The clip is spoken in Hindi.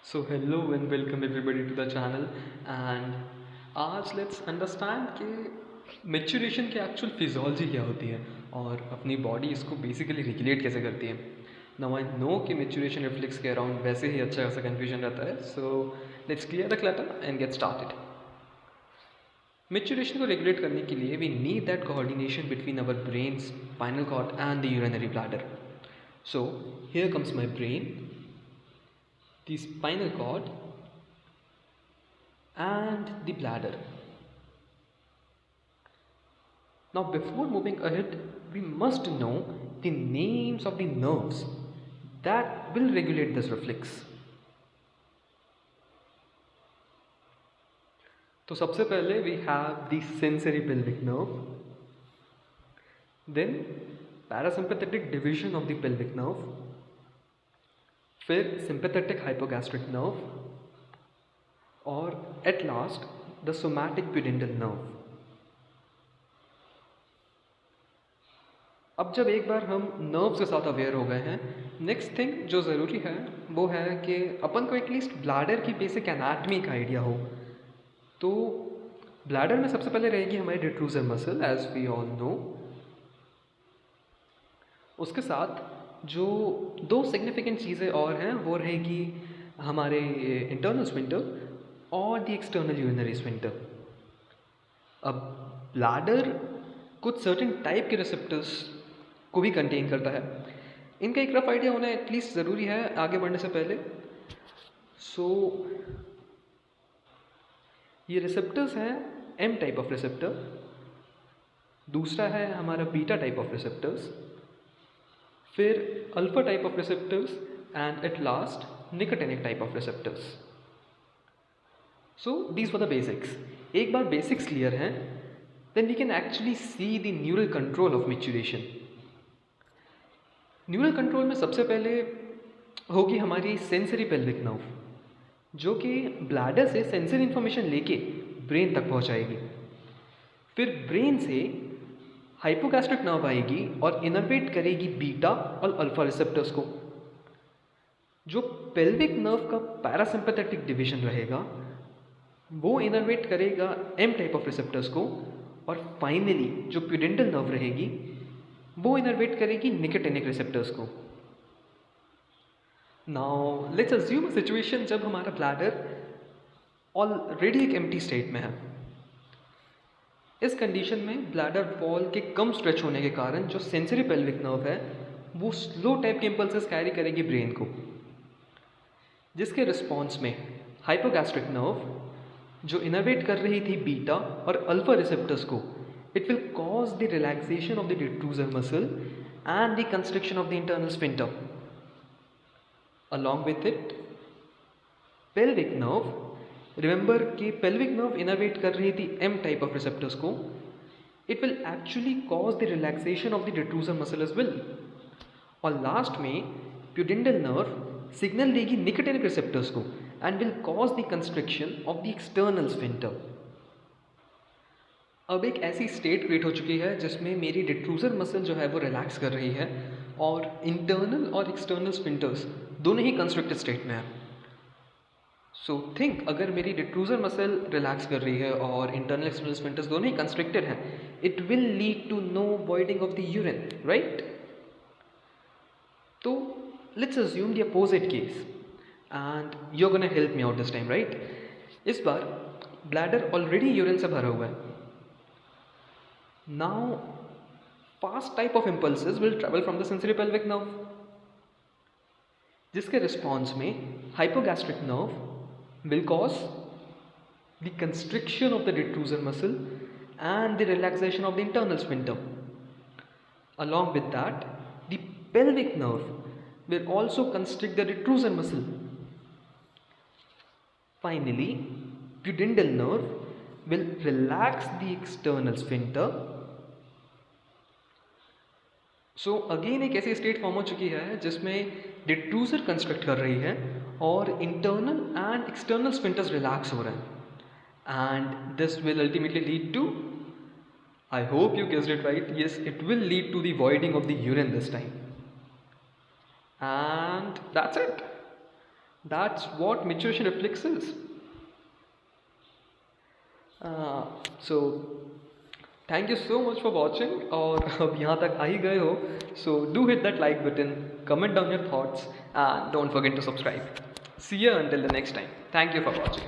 So hello and welcome everybody to the channel and आज let's understand कि maturation की actual physiology क्या होती है और अपनी body इसको basically regulate कैसे करती है. Now I know कि maturation reflex के around वैसे ही अच्छा खासा confusion रहता है, so let's clear the clutter and get started. Maturation को regulate करने के लिए we need that coordination between our brain, spinal cord and the urinary bladder. So here comes my brain, the spinal cord and the bladder. Now, before moving ahead, we must know the names of the nerves that will regulate this reflex. तो सबसे पहले we have the sensory pelvic nerve, then parasympathetic division of the pelvic nerve, फिर sympathetic hypogastric nerve और at last the somatic pudendal nerve. अब जब एक बार हम नर्व्स के साथ अवेयर हो गए हैं, नेक्स्ट थिंग जो ज़रूरी है वो है कि अपन को एटलीस्ट ब्लैडर की बेसिक एनाटमी का आइडिया हो. तो ब्लैडर में सबसे पहले रहेगी हमारी detrusor muscle as we all know. उसके साथ जो दो सिग्निफिकेंट चीज़ें और हैं वो रहेगी हमारे इंटरनल स्फिंक्टर और द एक्सटर्नल यूरिनरी स्फिंक्टर. अब ब्लैडर कुछ सर्टेन टाइप के रिसेप्टर्स को भी कंटेन करता है. इनका एक रफ आइडिया होना एटलीस्ट ज़रूरी है आगे बढ़ने से पहले. सो ये रिसेप्टर्स हैं एम टाइप ऑफ रिसेप्टर, दूसरा है हमारा बीटा टाइप ऑफ रिसेप्टर्स, फिर alpha type of receptors and at last nicotinic type of receptors. So these were the basics. एक बार बेसिक्स क्लियर हैं then we can actually see the neural control of maturation. Neural control में सबसे पहले होगी हमारी सेंसरी पेल्विक नर्व, जो कि ब्लैडर से सेंसरी इन्फॉर्मेशन लेके ब्रेन तक पहुंचाएगी. फिर ब्रेन से हाइपोगैस्ट्रिक नर्व आएगी और इनर्वेट करेगी बीटा और अल्फा रिसेप्टर्स को. जो पेल्विक नर्व का पैरासिम्पैथेटिक डिवीजन रहेगा वो इनर्वेट करेगा एम टाइप ऑफ रिसेप्टर्स को और फाइनली जो प्यूडेंटल नर्व रहेगी वो इनर्वेट करेगी निकोटिनिक रिसेप्टर्स को. Now let's assume a situation जब हमारा ब्लैडर ऑलरेडी एक एम्प्टी स्टेट में है. इस कंडीशन में ब्लैडर वॉल के कम स्ट्रेच होने के कारण जो सेंसरी पेल्विक नर्व है वो स्लो टाइप के इम्पल्सेस कैरी करेगी ब्रेन को, जिसके रिस्पॉन्स में हाइपोगैस्ट्रिक नर्व जो इनर्वेट कर रही थी बीटा और अल्फा रिसेप्टर्स को, it will cause the relaxation of the detrusor muscle and the constriction of the internal sphincter. Along with it, pelvic nerve, remember कि pelvic nerve innervate कर रही थी M type of receptors को, it will actually cause the relaxation of the detrusor muscle as well. और लास्ट में pudendal nerve सिग्नल देगी निकोटिनिक रिसेप्टर्स को and will cause the constriction of the external sphincter. अब एक ऐसी स्टेट क्रिएट हो चुकी है जिसमें मेरी डिट्रूजर मसल जो है वो रिलैक्स कर रही है और इंटरनल और एक्सटर्नल स्फिंक्टर्स दोनों ही कंस्ट्रक्टेड स्टेट में है. सो थिंक अगर मेरी डिट्रूजर मसल रिलैक्स कर रही है और इंटरनल एक्सटर्नल स्फिंक्टर्स दोनों ही कंस्ट्रक्टेड हैं, it will lead to no voiding of the urine, right? तो let's assume the opposite case and you are gonna help me out this time, right? इस बार ब्लैडर ऑलरेडी यूरिन से भरा हुआ है. Now, fast type of impulses will travel from the sensory pelvic nerve, जिसके रिस्पॉन्स में hypogastric nerve will cause the constriction of the detrusor muscle and the relaxation of the internal sphincter. Along with that, the pelvic nerve will also constrict the detrusor muscle. Finally, pudendal nerve will relax the external sphincter. So again एक ऐसी स्टेट फॉर्म हो चुकी है जिसमें डिट्रूजर कंस्ट्रक्ट कर रही है और internal and external sphincters relax हो रहे हैं. And this will ultimately lead to, I hope you guessed it right, yes, it will lead to the voiding of the urine this time. And that's it. That's what maturation reflex is. So thank you so much for watching, और अब यहाँ तक आ ही गए हो, so do hit that like button, comment down your thoughts, and don't forget to subscribe. See you until the next time. Thank you for watching.